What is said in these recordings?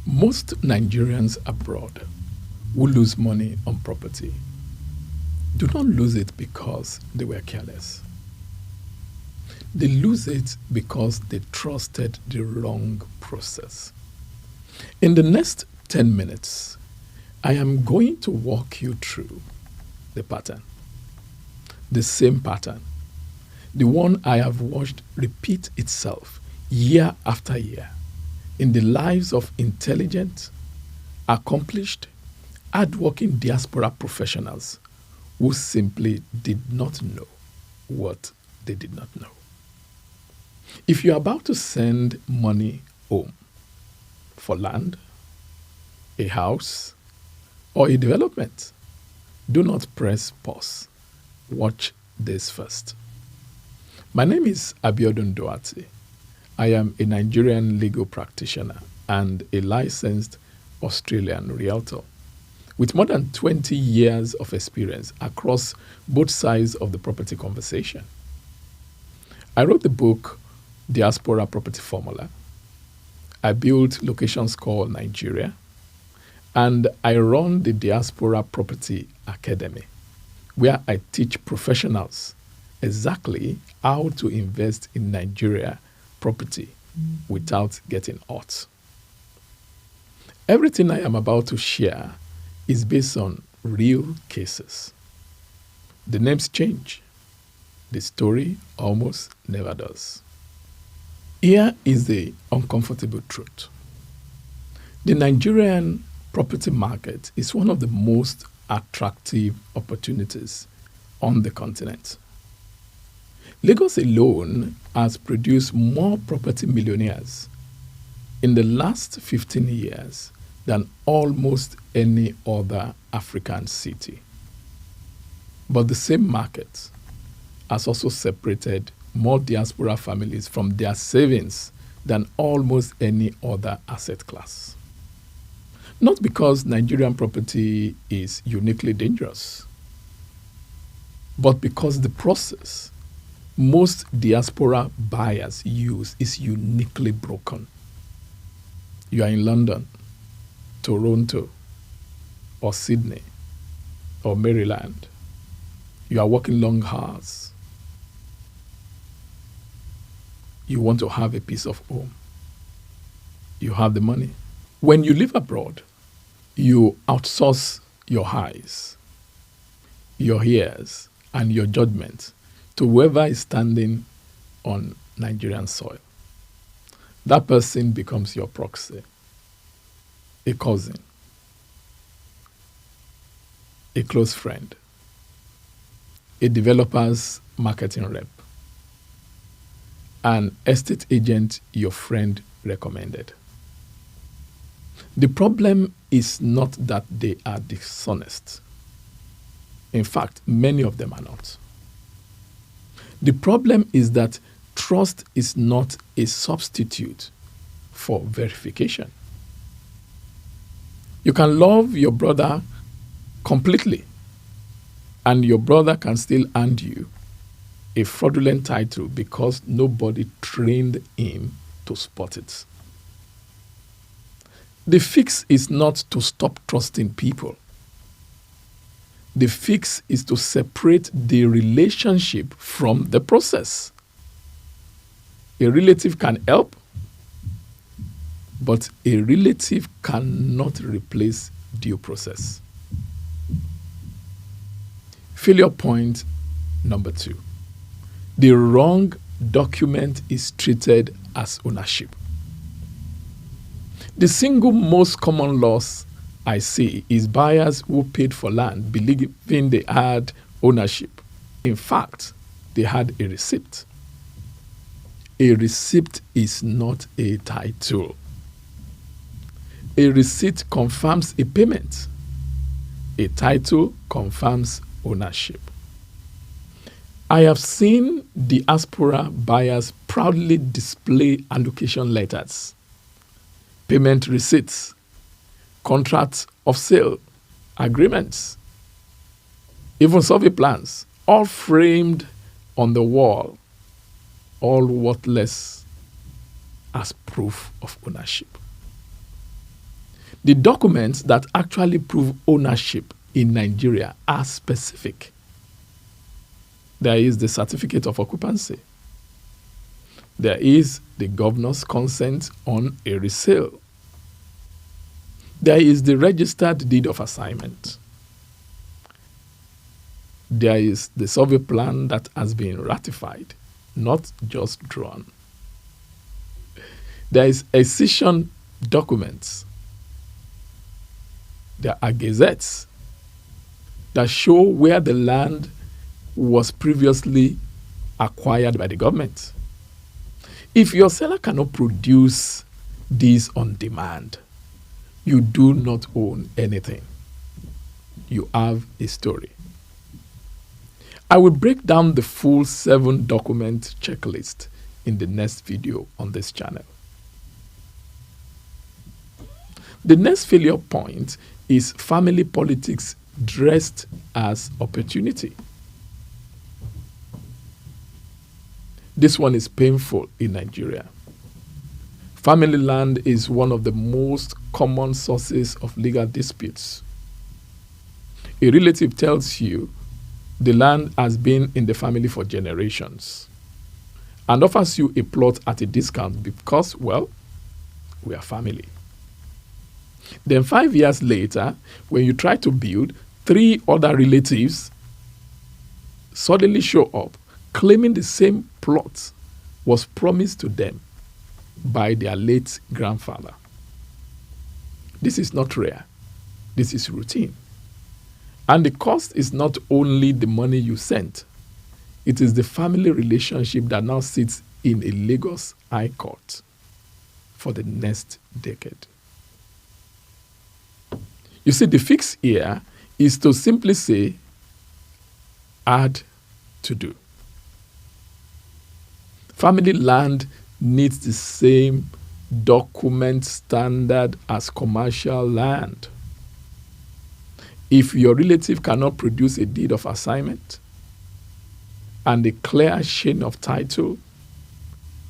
Most Nigerians abroad who lose money on property do not lose it because they were careless. They lose it because they trusted the wrong process. In the next 10 minutes, I am going to walk you through the pattern. The same pattern. The one I have watched repeat itself year after year in the lives of intelligent, accomplished, hardworking diaspora professionals who simply did not know what they did not know. If you're about to send money home for land, a house, or a development, do not press pause. Watch this first. My name is Abiodun Doherty. I am a Nigerian legal practitioner and a licensed Australian realtor with more than 20 years of experience across both sides of the property conversation. I wrote the book Diaspora Property Formula. I built locations called Nigeria, and I run the Diaspora Property Academy, where I teach professionals exactly how to invest in Nigeria property without getting hurt. Everything I am about to share is based on real cases. The names change. The story almost never does. Here is the uncomfortable truth. The Nigerian property market is one of the most attractive opportunities on the continent. Lagos alone has produced more property millionaires in the last 15 years than almost any other African city. But the same market has also separated more diaspora families from their savings than almost any other asset class. Not because Nigerian property is uniquely dangerous, but because the process most diaspora buyers use is uniquely broken. You are in London, Toronto, or Sydney, or Maryland. You are working long hours. You want to have a piece of home. You have the money. When you live abroad, you outsource your eyes, your ears, and your judgment to whoever is standing on Nigerian soil. That person becomes your proxy, a cousin, a close friend, a developer's marketing rep, an estate agent your friend recommended. The problem is not that they are dishonest. In fact, many of them are not. The problem is that trust is not a substitute for verification. You can love your brother completely, and your brother can still hand you a fraudulent title because nobody trained him to spot it. The fix is not to stop trusting people. The fix is to separate the relationship from the process. A relative can help, but a relative cannot replace due process. Failure point number 2. The wrong document is treated as ownership. The single most common loss I see is buyers who paid for land believing they had ownership. In fact, they had a receipt. A receipt is not a title. A receipt confirms a payment. A title confirms ownership. I have seen diaspora buyers proudly display allocation letters, payment receipts, contracts of sale, agreements, even survey plans, all framed on the wall, all worthless as proof of ownership. The documents that actually prove ownership in Nigeria are specific. There is the certificate of occupancy. There is the governor's consent on a resale. There is the registered deed of assignment. There is the survey plan that has been ratified, not just drawn. There is accession documents. There are gazettes that show where the land was previously acquired by the government. If your seller cannot produce these on demand, you do not own anything. You have a story. I will break down the full 7-document checklist in the next video on this channel. The next failure point is family politics dressed as opportunity. This one is painful in Nigeria. Family land is one of the most common sources of legal disputes. A relative tells you the land has been in the family for generations and offers you a plot at a discount because, well, we are family. Then 5 years later, when you try to build, 3 other relatives suddenly show up claiming the same plot was promised to them by their late grandfather. This is not rare. This is routine. And the cost is not only the money you sent. It is the family relationship that now sits in a Lagos High Court for the next decade. You see, the fix here is to simply say, add to do. Family land needs the same document standard as commercial land. If your relative cannot produce a deed of assignment and a clear chain of title,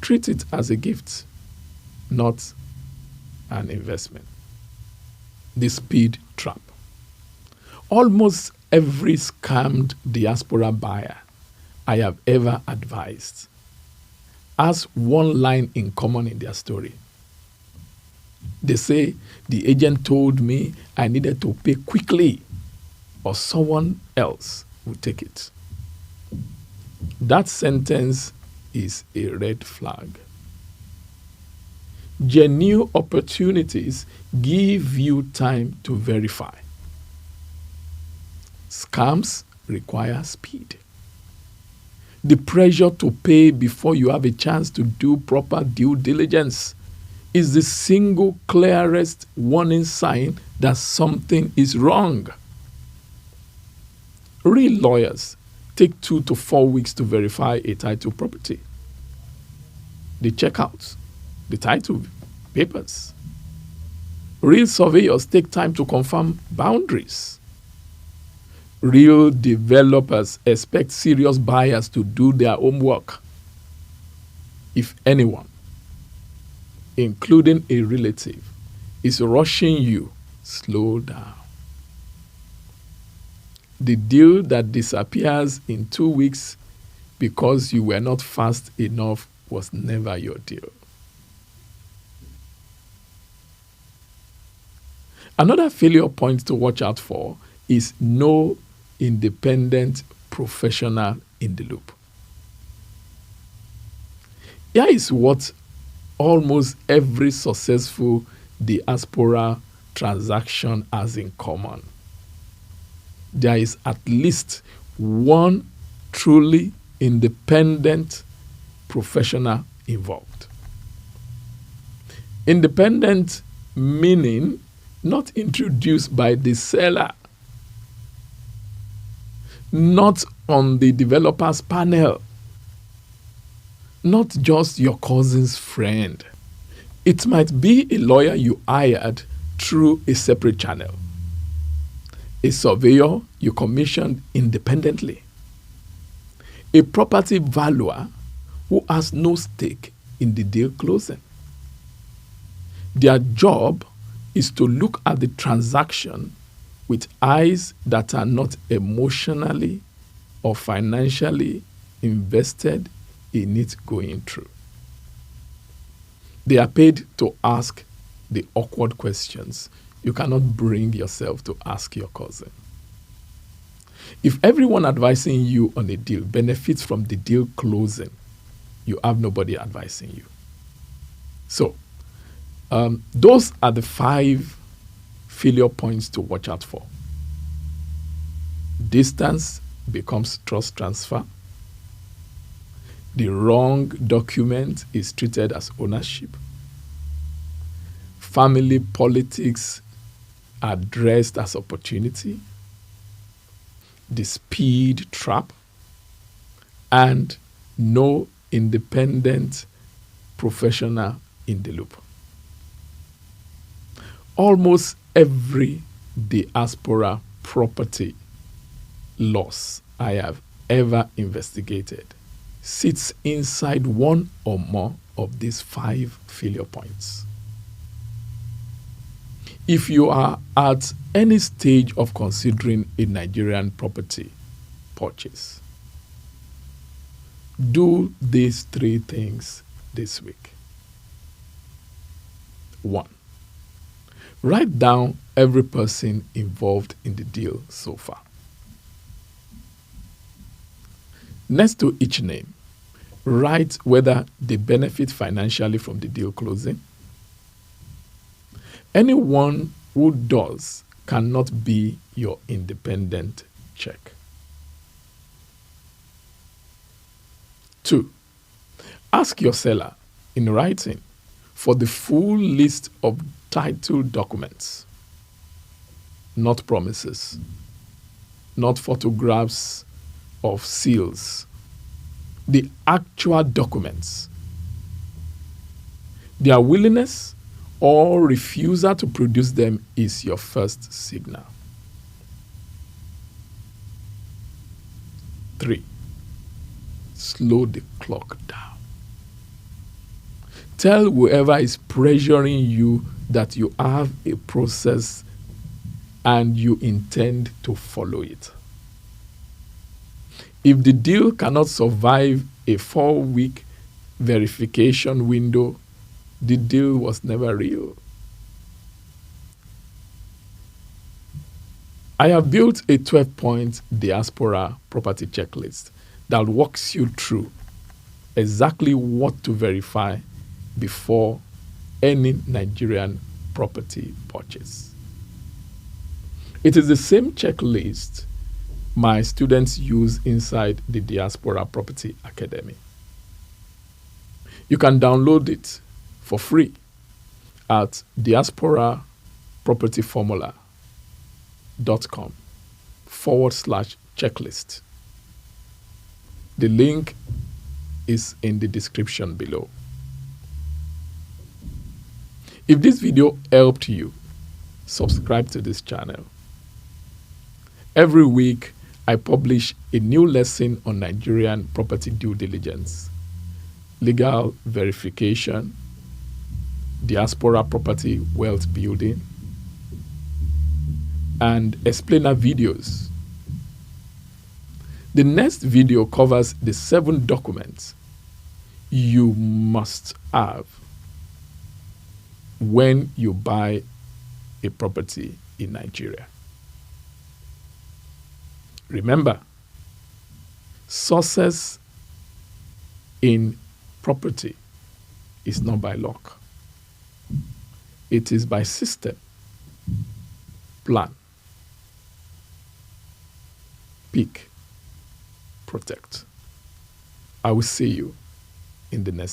treat it as a gift, not an investment. The speed trap. Almost every scammed diaspora buyer I have ever advised has one line in common in their story. They say, the agent told me I needed to pay quickly or someone else would take it. That sentence is a red flag. Genuine opportunities give you time to verify. Scams require speed. The pressure to pay before you have a chance to do proper due diligence is the single clearest warning sign that something is wrong. Real lawyers take 2 to 4 weeks to verify a title property. They check out the title papers. Real surveyors take time to confirm boundaries. Real developers expect serious buyers to do their homework. If anyone, including a relative, is rushing you, slow down. The deal that disappears in 2 weeks because you were not fast enough was never your deal. Another failure point to watch out for is no independent professional in the loop. Here is what almost every successful diaspora transaction has in common. There is at least one truly independent professional involved. Independent meaning not introduced by the seller, not on the developer's panel, not just your cousin's friend. It might be a lawyer you hired through a separate channel, a surveyor you commissioned independently, a property valuer who has no stake in the deal closing. Their job is to look at the transaction with eyes that are not emotionally or financially invested in it going through. They are paid to ask the awkward questions you cannot bring yourself to ask your cousin. If everyone advising you on a deal benefits from the deal closing, you have nobody advising you. So, those are the 5 failure points to watch out for. Distance becomes trust transfer. The wrong document is treated as ownership. Family politics are dressed as opportunity. The speed trap, and no independent professional in the loop. Almost every diaspora property loss I have ever investigated sits inside one or more of these 5 failure points. If you are at any stage of considering a Nigerian property purchase, do these 3 things this week. 1. Write down every person involved in the deal so far. Next to each name, write whether they benefit financially from the deal closing. Anyone who does cannot be your independent check. 2. Ask your seller in writing for the full list of title documents, not promises, not photographs of seals, the actual documents. Their willingness or refusal to produce them is your first signal. 3. Slow the clock down. Tell whoever is pressuring you that you have a process and you intend to follow it. If the deal cannot survive a 4-week verification window, the deal was never real. I have built a 12-point diaspora property checklist that walks you through exactly what to verify before any Nigerian property purchase. It is the same checklist my students use inside the Diaspora Property Academy. You can download it for free at diasporapropertyformula.com/checklist. The link is in the description below. If this video helped you, subscribe to this channel. Every week, I publish a new lesson on Nigerian property due diligence, legal verification, diaspora property wealth building, and explainer videos. The next video covers the 7 documents you must have when you buy a property in Nigeria. Remember, success in property is not by luck. It is by system, plan, pick, protect. I will see you in the next